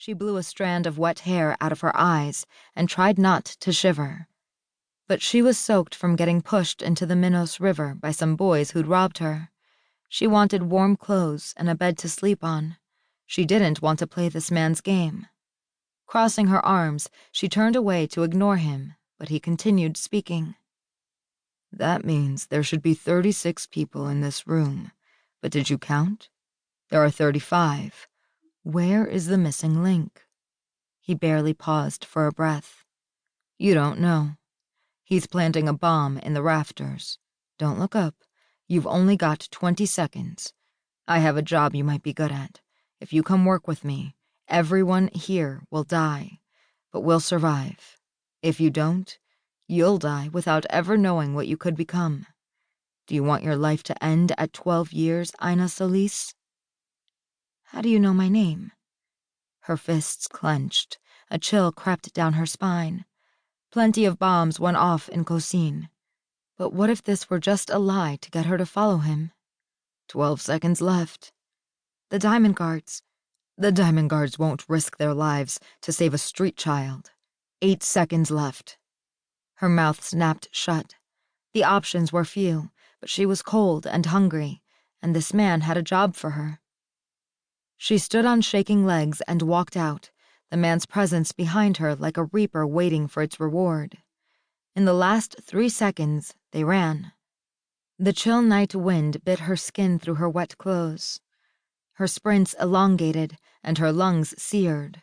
She blew a strand of wet hair out of her eyes and tried not to shiver. But she was soaked from getting pushed into the Minos River by some boys who'd robbed her. She wanted warm clothes and a bed to sleep on. She didn't want to play this man's game. Crossing her arms, she turned away to ignore him, but he continued speaking. "That means there should be 36 people in this room. But did you count? There are 35. Where is the missing link?" He barely paused for a breath. "You don't know. He's planting a bomb in the rafters. Don't look up. You've only got 20 seconds. I have a job you might be good at. If you come work with me, everyone here will die, but we'll survive. If you don't, you'll die without ever knowing what you could become. Do you want your life to end at 12 years, Aina Solís?" "How do you know my name?" Her fists clenched. A chill crept down her spine. Plenty of bombs went off in Cocine. But what if this were just a lie to get her to follow him? 12 seconds left. The Diamond Guards won't risk their lives to save a street child. 8 seconds left. Her mouth snapped shut. The options were few, but she was cold and hungry, and this man had a job for her. She stood on shaking legs and walked out, the man's presence behind her like a reaper waiting for its reward. In the last 3 seconds, they ran. The chill night wind bit her skin through her wet clothes. Her sprints elongated and her lungs seared.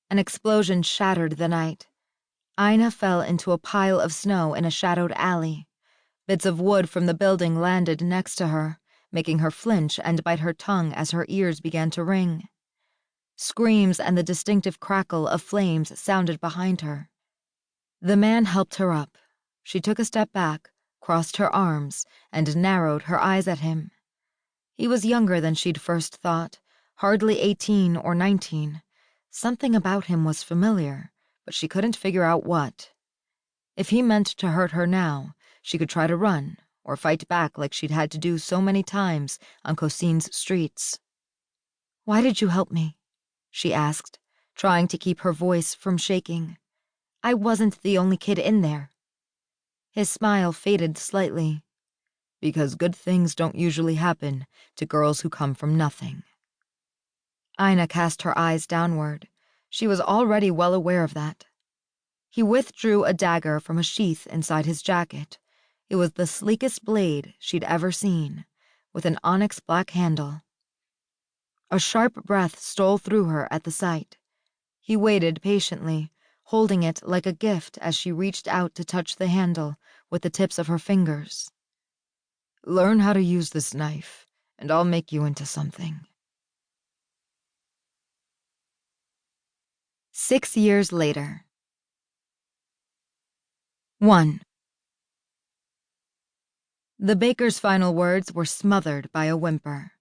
An explosion shattered the night. Aina fell into a pile of snow in a shadowed alley. Bits of wood from the building landed next to her, making her flinch and bite her tongue as her ears began to ring. Screams and the distinctive crackle of flames sounded behind her. The man helped her up. She took a step back, crossed her arms, and narrowed her eyes at him. He was younger than she'd first thought, hardly 18 or 19. Something about him was familiar, but she couldn't figure out what. If he meant to hurt her now, she could try to run, or fight back like she'd had to do so many times on Cocine's streets. "Why did you help me?" she asked, trying to keep her voice from shaking. "I wasn't the only kid in there." His smile faded slightly. "Because good things don't usually happen to girls who come from nothing." Aina cast her eyes downward. She was already well aware of that. He withdrew a dagger from a sheath inside his jacket. It was the sleekest blade she'd ever seen, with an onyx black handle. A sharp breath stole through her at the sight. He waited patiently, holding it like a gift as she reached out to touch the handle with the tips of her fingers. "Learn how to use this knife, and I'll make you into something." 6 years later. 1. The baker's final words were smothered by a whimper.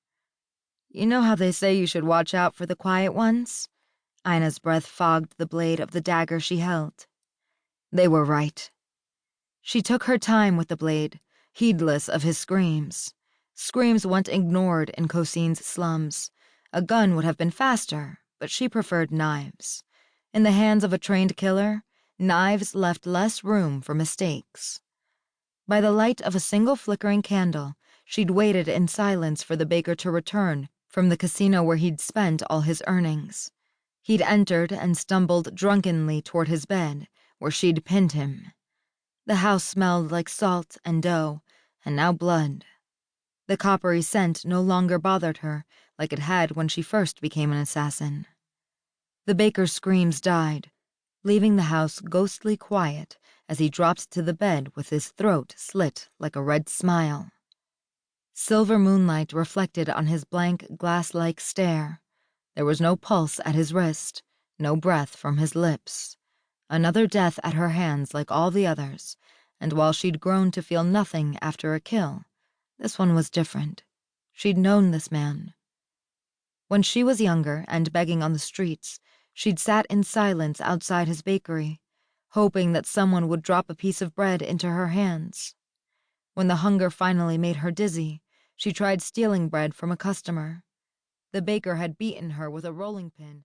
"You know how they say you should watch out for the quiet ones?" Ina's breath fogged the blade of the dagger she held. They were right. She took her time with the blade, heedless of his screams. Screams went ignored in Cocine's slums. A gun would have been faster, but she preferred knives. In the hands of a trained killer, knives left less room for mistakes. By the light of a single flickering candle, she'd waited in silence for the baker to return from the casino where he'd spent all his earnings. He'd entered and stumbled drunkenly toward his bed, where she'd pinned him. The house smelled like salt and dough, and now blood. The coppery scent no longer bothered her like it had when she first became an assassin. The baker's screams died, leaving the house ghostly quiet as he dropped to the bed with his throat slit like a red smile. Silver moonlight reflected on his blank, glass-like stare. There was no pulse at his wrist, no breath from his lips. Another death at her hands like all the others, and while she'd grown to feel nothing after a kill, this one was different. She'd known this man. When she was younger and begging on the streets, she'd sat in silence outside his bakery, hoping that someone would drop a piece of bread into her hands. When the hunger finally made her dizzy, she tried stealing bread from a customer. The baker had beaten her with a rolling pin